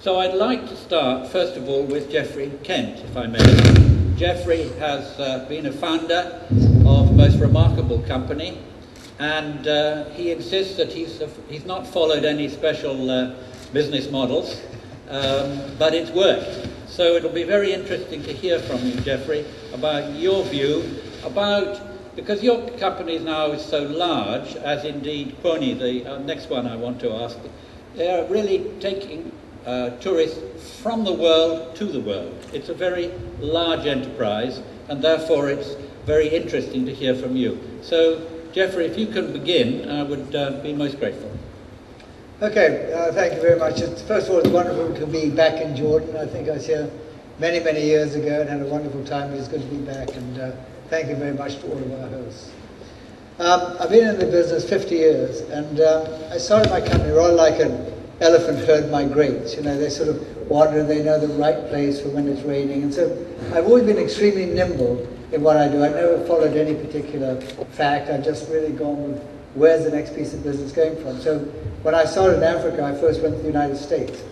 So I'd like to start, first of all, with Geoffrey Kent, if I may. Geoffrey has been a founder of a most remarkable company, and he insists that he's not followed any special business models, but it's worked. So it'll be very interesting to hear from you, Geoffrey, about your view about, because your company now is so large, as indeed Pony, the next one I want to ask, they're really taking tourists from the world to the world. It's a very large enterprise, and therefore it's very interesting to hear from you. So, Geoffrey, if you can begin, I would be most grateful. Okay, thank you very much. First of all, it's wonderful to be back in Jordan. I think I was here many, many years ago and had a wonderful time. It's good to be back, and thank you very much to all of our hosts. I've been in the business 50 years, and I started my company rather like an elephant herd migrates. You know, they sort of wander and they know the right place for when it's raining. And so I've always been extremely nimble in what I do. I've never followed any particular fact. I've just really gone with where's the next piece of business going from. So when I started in Africa, I first went to the United States.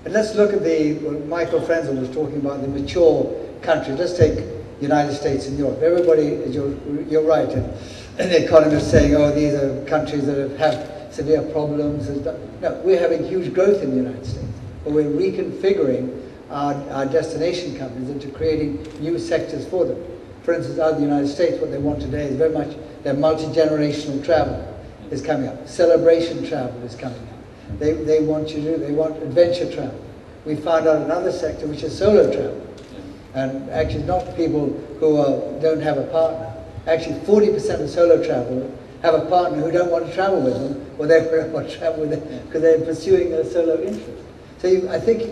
And let's look at what Michael Frenzel was talking about, the mature countries. Let's take the United States and Europe. Everybody, you're right, and the economists saying, oh, these are countries that have severe problems. No, we're having huge growth in the United States, but we're reconfiguring our destination companies into creating new sectors for them. For instance, out of the United States, what they want today is very much their multi-generational travel is coming up. Celebration travel is coming up. They want adventure travel. We found out another sector, which is solo travel. And actually not people who don't have a partner. Actually 40% of solo travelers have a partner who don't want to travel with them, or they don't want to travel with them because they're pursuing their solo interest. So I think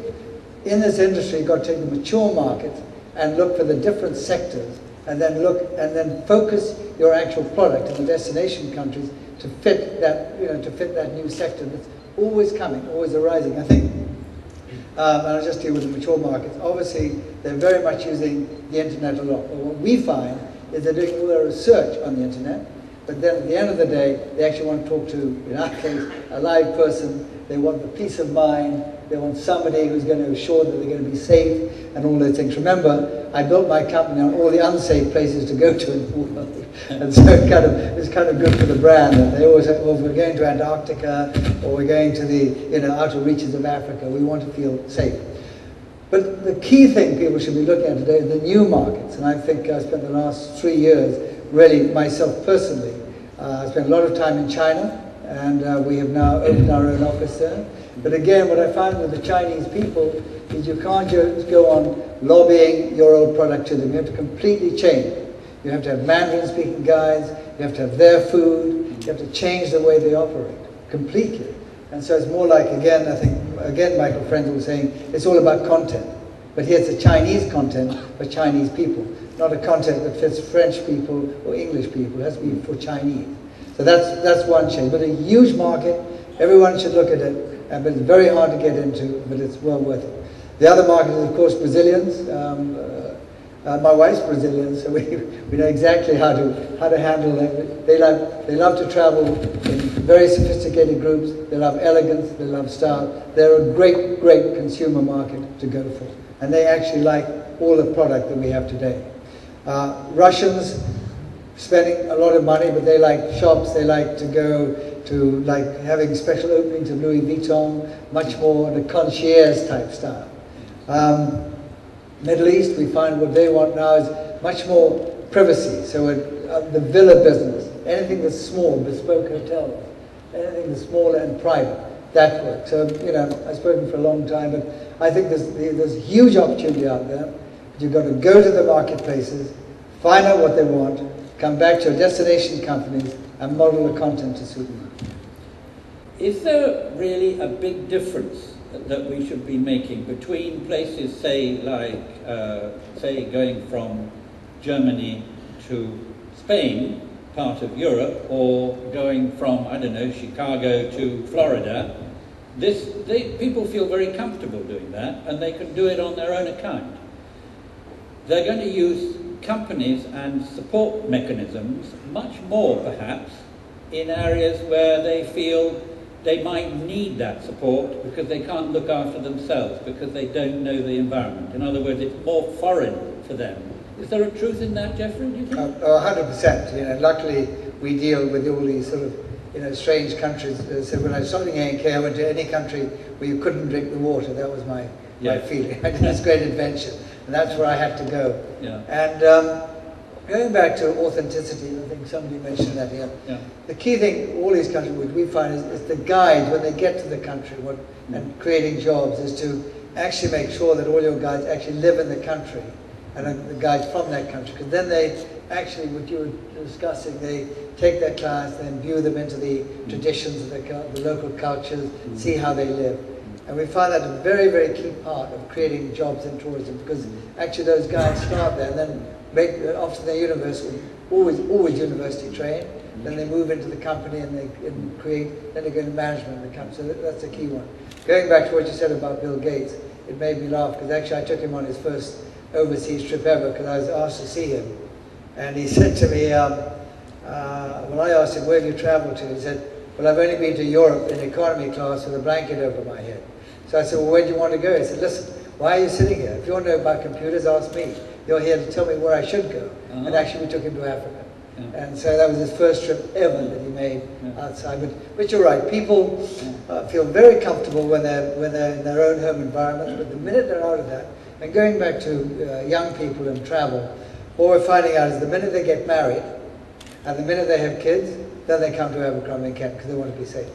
in this industry, you've got to take the mature markets and look for the different sectors, and then focus your actual product in the destination countries to fit that new sector that's always coming, always arising. I think, and I'll just deal with the mature markets. Obviously, they're very much using the internet a lot. But what we find is they're doing all their research on the internet. But then at the end of the day, they actually want to talk to, in our case, a live person. They want the peace of mind. They want somebody who's going to assure that they're going to be safe and all those things. Remember, I built my company on all the unsafe places to go to in the world. And so it's kind of good for the brand. And they always say, well, if we're going to Antarctica or we're going to the outer reaches of Africa, we want to feel safe. But the key thing people should be looking at today is the new markets. And I think I spent the last 3 years, really myself personally, I spent a lot of time in China, and we have now opened our own office there. But again, what I find with the Chinese people is you can't just go on lobbying your old product to them. You have to completely change it. You have to have Mandarin-speaking guides, you have to have their food, you have to change the way they operate completely. And so it's more like, again, I think, Michael Frenzel was saying, it's all about content. But here it's a Chinese content for Chinese people, not a content that fits French people or English people. It has to be for Chinese. So that's one change. But a huge market, everyone should look at it, but it's very hard to get into, but it's well worth it. The other market is, of course, Brazilians. My wife's Brazilian, so we know exactly how to handle them. They love to travel in very sophisticated groups. They love elegance. They love style. They're a great, great consumer market to go for, and they actually like all the product that we have today. Russians spending a lot of money, but they like shops. They like to go to having special openings of Louis Vuitton, much more the concierge type style. Middle East, we find what they want now is much more privacy. So the villa business, anything that's small, bespoke hotels, anything that's smaller and private, that works. So, I've spoken for a long time, but I think there's huge opportunity out there. You've got to go to the marketplaces, find out what they want, come back to your destination companies, and model the content to suit them. Is there really a big difference that we should be making between places, say, like, going from Germany to Spain, part of Europe, or going from, I don't know, Chicago to Florida? People feel very comfortable doing that, and they can do it on their own account. They're going to use companies and support mechanisms much more, perhaps, in areas where they feel they might need that support because they can't look after themselves, because they don't know the environment. In other words, it's more foreign for them. Is there a truth in that, Geoffrey, do you think? 100%. You know, luckily we deal with all these sort of, you know, strange countries. So when I was studying A&K, I went to any country where you couldn't drink the water. That was my feeling. I did this great adventure, and that's where I had to go. Yeah. And going back to authenticity, I think somebody mentioned that here. Yeah. The key thing, all these countries, which we find is the guide when they get to the country and creating jobs, is to actually make sure that all your guides actually live in the country, and the guides from that country, because then they actually, what you were discussing, they take their clients and imbue them into the traditions of the local cultures, see how they live. And we find that a very, very key part of creating jobs in tourism, because actually those guides start there and then after they're university, always university trained, then they move into the company and then they go into management of the company. So that's a key one. Going back to what you said about Bill Gates, it made me laugh, because actually I took him on his first overseas trip ever, because I was asked to see him. And he said to me, when I asked him, where have you traveled to? He said, well, I've only been to Europe in economy class with a blanket over my head. So I said, well, where do you want to go? He said, listen, why are you sitting here? If you want to know about computers, ask me. You're here to tell me where I should go. And actually we took him to Africa. And so that was his first trip ever that he made outside. But you're right, people feel very comfortable when they're in their own home environment, but the minute they're out of that, and going back to young people and travel, what we're finding out is the minute they get married, and the minute they have kids, then they come to Abercrombie and Kent because they want to be safe.